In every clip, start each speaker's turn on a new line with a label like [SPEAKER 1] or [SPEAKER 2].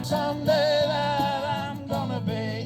[SPEAKER 1] someday that I'm gonna be.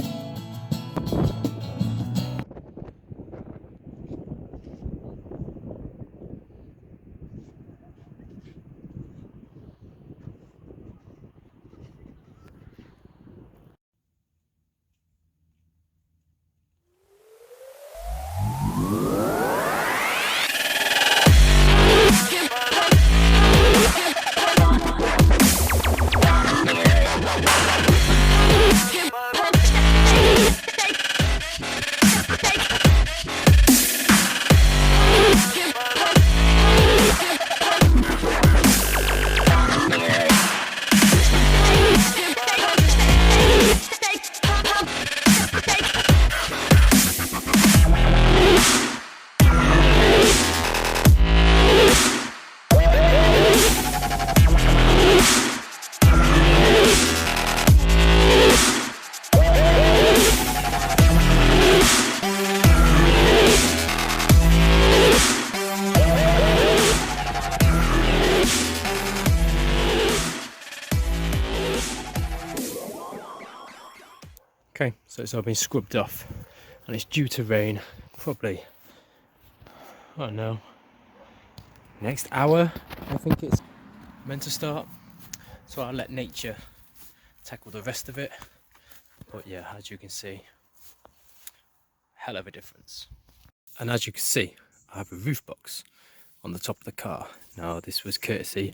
[SPEAKER 2] Okay, so it's all been scrubbed off and it's due to rain probably, I don't know, next hour I think it's meant to start. So I'll let nature tackle the rest of it. But yeah, as you can see, hell of a difference. And as you can see, I have a roof box on the top of the car. Now this was courtesy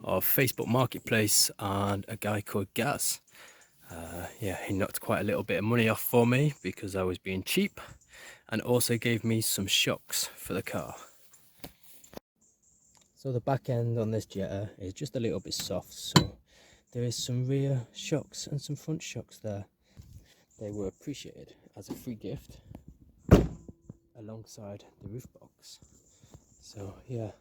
[SPEAKER 2] of Facebook Marketplace and a guy called Gaz. Yeah, he knocked quite a little bit of money off for me because I was being cheap, and also gave me some shocks for the car. So the back end on this Jetta is just a little bit soft, so there is some rear shocks and some front shocks there. They were appreciated as a free gift alongside the roof box. So yeah,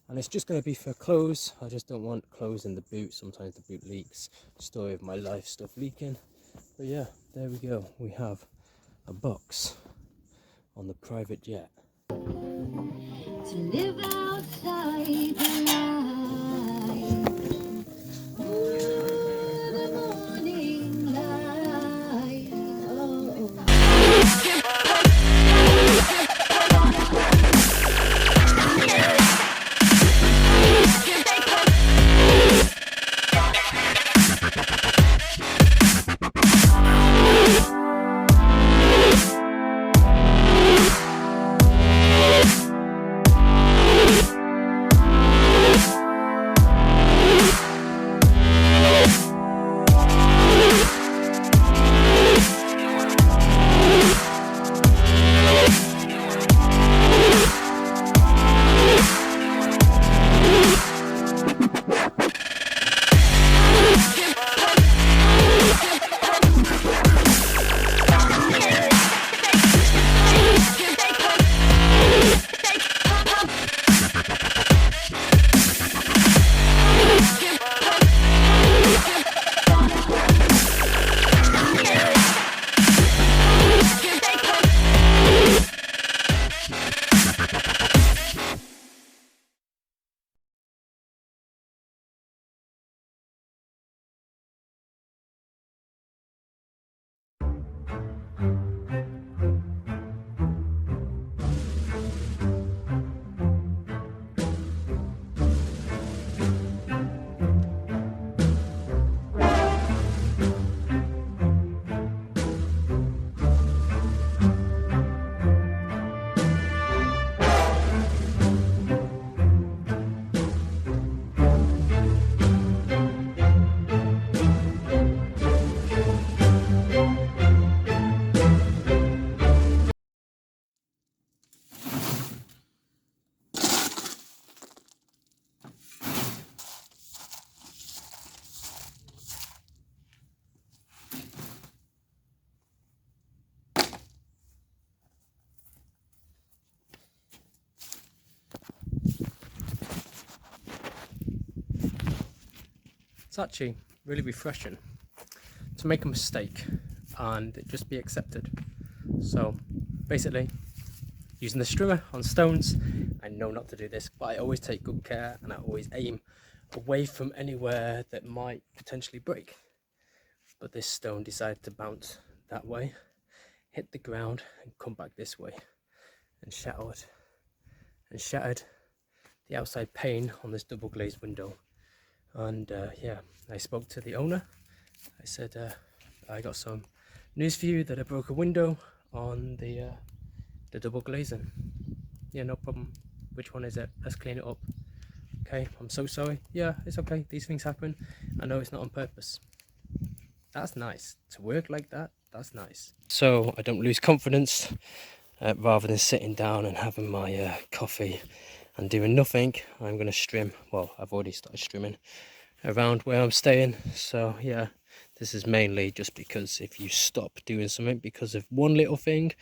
[SPEAKER 2] and it's just going to be for clothes. I just don't want clothes in the boot. Sometimes the boot leaks. Story of my life, stuff leaking. But yeah, there we go. We have a box on the private jet.
[SPEAKER 3] To live outside the light. Ooh, the morning light. Oh.
[SPEAKER 2] It's actually really refreshing to make a mistake and it just be accepted. So basically, using the strimmer on stones, I know not to do this, but I always take good care and I always aim away from anywhere that might potentially break. but this stone decided to bounce that way, hit the ground and come back this way, and shattered the outside pane on this double glazed window. And yeah, I spoke to the owner. I said, I got some news for you that I broke a window on the double glazing. Yeah, no problem. Which one is it? Let's clean it up. Okay, I'm so sorry. Yeah, it's okay. These things happen. I know it's not on purpose. That's nice. To work like that, that's nice. So I don't lose confidence. Rather than sitting down and having my coffee and doing nothing, I'm going to strim. Well, I've already started strimming around where I'm staying. So yeah, this is mainly just because if you stop doing something because of one little thing,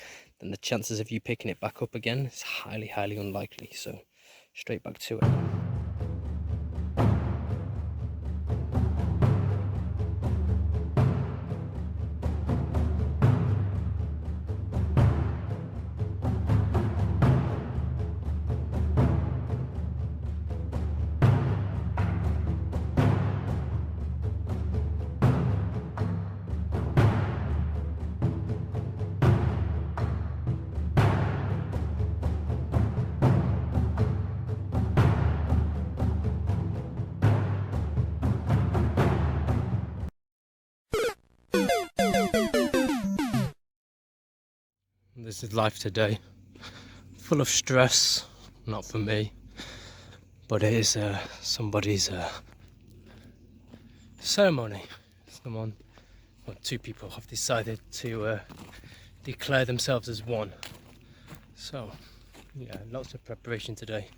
[SPEAKER 2] then the chances of you picking it back up again is highly unlikely. So straight back to it. This is life today, full of stress, not for me, but it is somebody's ceremony. Someone, well, two people have decided to declare themselves as one. So, yeah, lots of preparation today.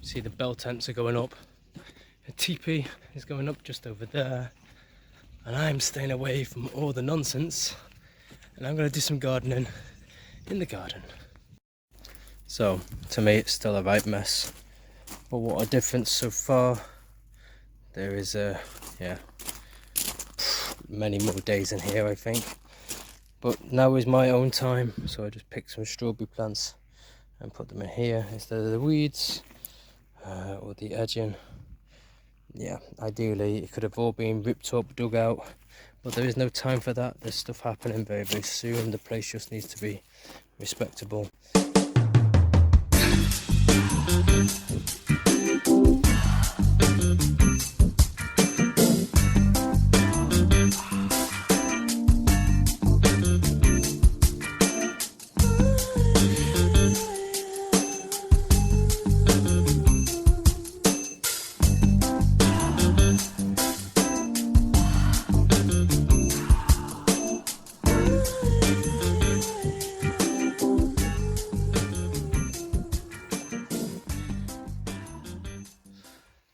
[SPEAKER 2] See the bell tents are going up, a teepee is going up just over there, and I'm staying away from all the nonsense, and I'm going to do some gardening in the garden. So to me it's still a right mess, but what a difference so far. There is many more days in here I think, but now is my own time, so I just picked some strawberry plants and put them in here instead of the weeds or the edging. Yeah, ideally it could have all been ripped up, dug out, but there is no time for that. There's stuff happening very soon. The place just needs to be respectable.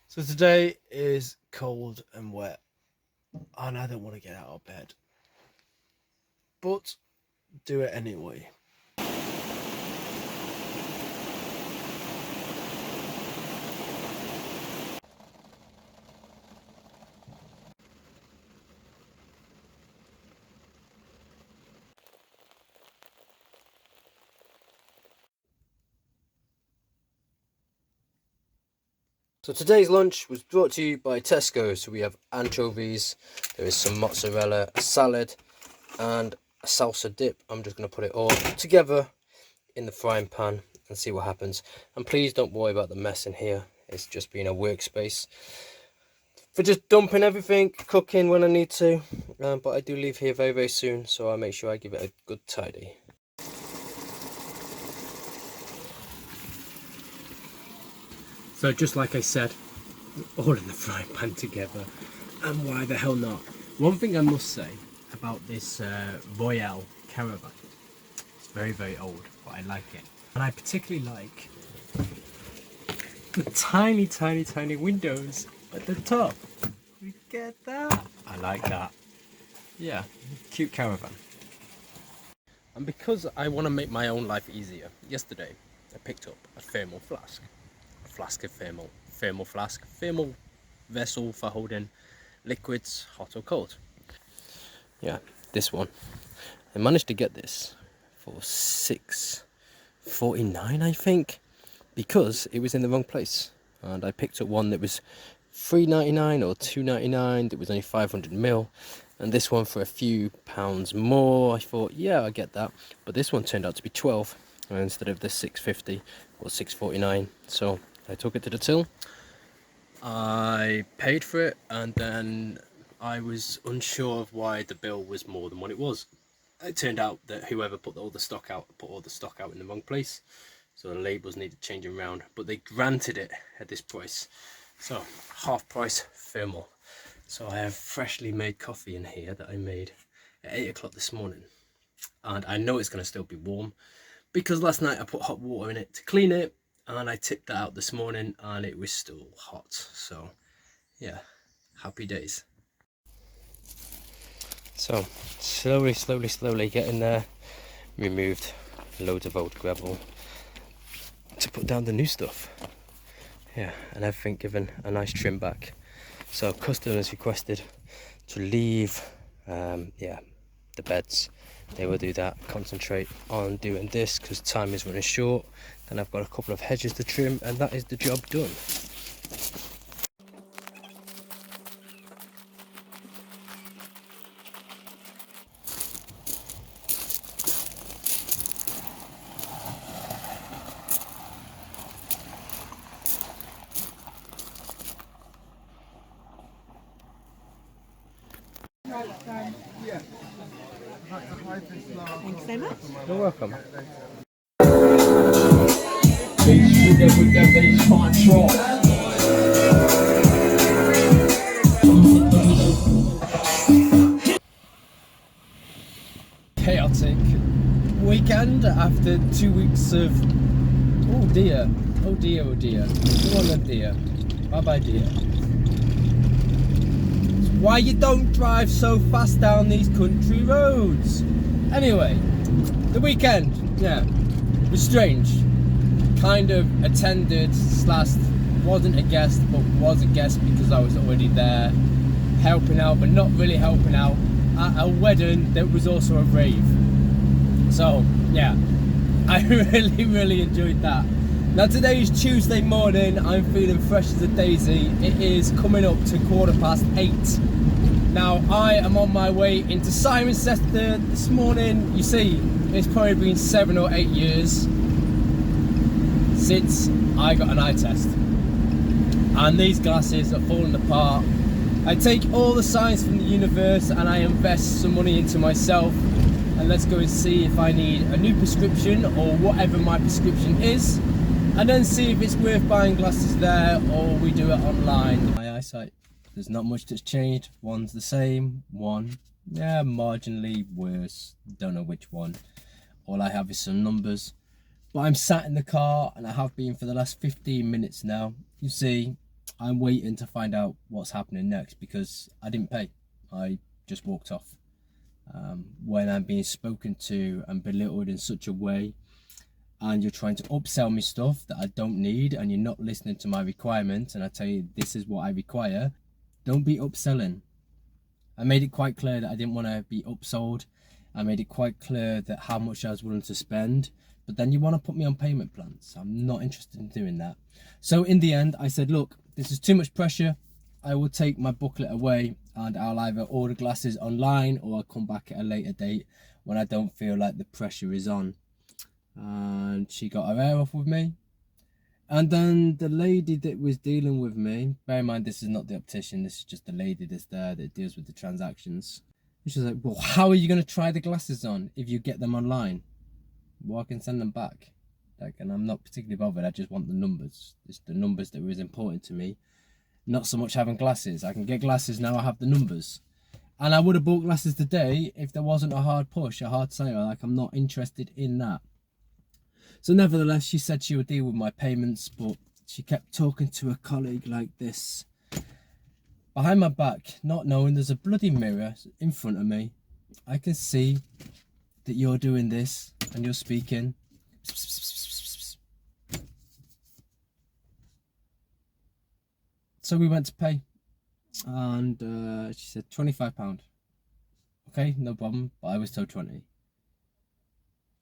[SPEAKER 1] So today is cold and wet, and I don't want to get out of bed, but do it anyway.
[SPEAKER 2] So today's lunch was brought to you by Tesco. So we have anchovies, there is some mozzarella, a salad and a salsa dip. I'm just going to put it all together in the frying pan and see what happens. And please don't worry about the mess in here. It's just been a workspace for just dumping everything, cooking when I need to. But I do leave here very soon, so I'll make sure I give it a good tidy. So just like I said, all in the frying pan together, and why the hell not? One thing I must say about this Royale Caravan, it's very old, but I like it. And I particularly like the tiny windows at the top. You get that? I like that. Yeah, cute caravan. And because I want to make my own life easier, yesterday I picked up a thermal flask. Flask of thermal flask, thermal vessel for holding liquids, hot or cold. Yeah, this one. I managed to get this for $6.49, I think, because it was in the wrong place. And I picked up one that was 3.99 or 2.99. It was only 500ml, and this one for a few pounds more. I thought, yeah, I get that, but this one turned out to be 12 instead of the 6.50 or 6.49. So I took it to the till, I paid for it, and then I was unsure of why the bill was more than what it was. It turned out that whoever put all the stock out in the wrong place, so the labels needed changing around, but they granted it at this price, so half price thermal. So I have freshly made coffee in here that I made at 8 o'clock this morning, and I know it's going to still be warm because last night I put hot water in it to clean it, and I tipped that out this morning and it was still hot. So yeah, happy days. So slowly getting there. Removed loads of old gravel to put down the new stuff. Yeah, and everything given a nice trim back. So customers requested to leave yeah, the beds. They will do that. Concentrate on doing this because time is running short. Then I've got a couple of hedges to trim, and that is the job done.
[SPEAKER 4] Thanks so much.
[SPEAKER 2] You're welcome. Chaotic weekend after 2 weeks of oh dear. Come on then, dear. Bye bye, dear. It's why you don't drive so fast down these country roads. Anyway, the weekend, yeah, was strange. Kind of attended / wasn't a guest, but was a guest because I was already there, helping out, but not really helping out, at a wedding that was also a rave. So yeah, I really enjoyed that. Now today is Tuesday morning. I'm feeling fresh as a daisy. It is coming up to 8:15. Now I am on my way into Cirencester this morning. You see, it's probably been 7 or 8 years since I got an eye test, and these glasses are falling apart. I take all the science from the universe and I invest some money into myself, and let's go and see if I need a new prescription or whatever my prescription is, and then see if it's worth buying glasses there or we do it online. My eyesight, there's not much that's changed. One's the same, one, yeah, marginally worse, don't know which one. All I have is some numbers. But I'm sat in the car, and I have been for the last 15 minutes now. You see, I'm waiting to find out what's happening next because I didn't pay. I just walked off. When I'm being spoken to and belittled in such a way, and you're trying to upsell me stuff that I don't need, and you're not listening to my requirements, and I tell you this is what I require, don't be upselling. I made it quite clear that I didn't want to be upsold. I made it quite clear that how much I was willing to spend. But then you want to put me on payment plans. I'm not interested in doing that. So in the end, I said, look, this is too much pressure. I will take my booklet away and I'll either order glasses online or I'll come back at a later date when I don't feel like the pressure is on. And she got her hair off with me. And then the lady that was dealing with me, bear in mind this is not the optician, this is just the lady that's there that deals with the transactions. And she was like, well, how are you going to try the glasses on if you get them online? Well, I can send them back. Like, and I'm not particularly bothered. I just want the numbers. It's the numbers that was important to me, not so much having glasses. I can get glasses now. I have the numbers, and I would have bought glasses today if there wasn't a hard push, a hard sale. Like, I'm not interested in that. So nevertheless, she said she would deal with my payments, but she kept talking to a colleague like this behind my back, not knowing there's a bloody mirror in front of me. I can see that you're doing this and you're speaking. So we went to pay, and she said £25. Okay, no problem, but I was told 20.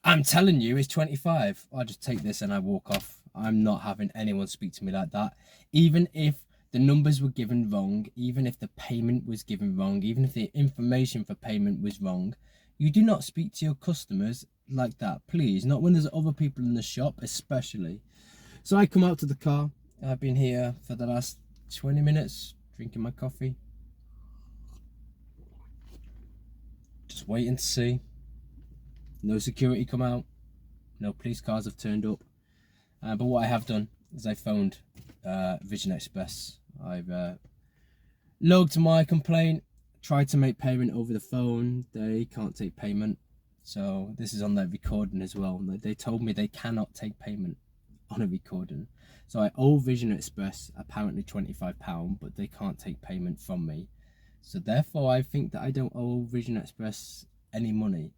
[SPEAKER 2] I'm telling you, it's 25. I just take this and I walk off. I'm not having anyone speak to me like that, even if the numbers were given wrong, even if the payment was given wrong, even if the information for payment was wrong, you do not speak to your customers like that, please. Not when there's other people in the shop, especially. So I come out to the car. I've been here for the last 20 minutes, drinking my coffee. Just waiting to see. No security come out. No police cars have turned up. But what I have done is I phoned Vision Express. I've logged my complaint, tried to make payment over the phone. They can't take payment. So this is on their recording as well. They told me they cannot take payment on a recording. So I owe Vision Express apparently £25, but they can't take payment from me. So therefore I think that I don't owe Vision Express any money.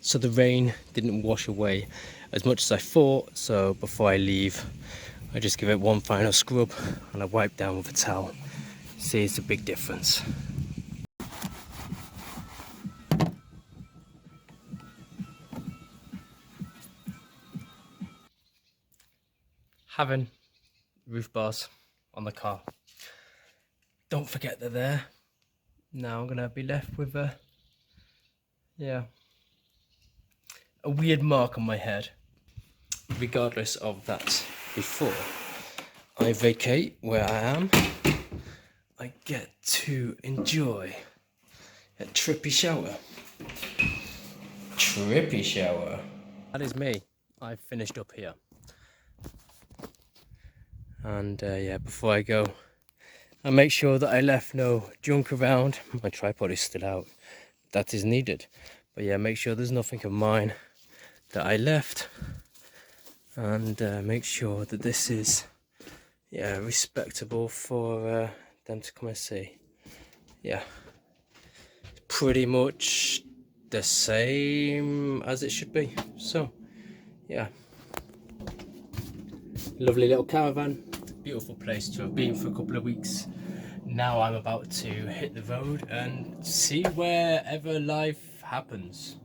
[SPEAKER 2] So the rain didn't wash away as much as I thought. So before I leave, I just give it one final scrub and I wipe down with a towel. See, it's a big difference. Having roof bars on the car. Don't forget they're there. Now I'm gonna be left with a weird mark on my head. Regardless of that, before I vacate where I am, I get to enjoy a trippy shower. Trippy shower. That is me. I've finished up here. And yeah, before I go, I make sure that I left no junk around. My tripod is still out. That is needed. But yeah, make sure there's nothing of mine that I left. And make sure that this is respectable for them to come and see. Yeah, pretty much the same as it should be. So yeah, lovely little caravan, beautiful place to have been for a couple of weeks. Now I'm about to hit the road and see wherever life happens.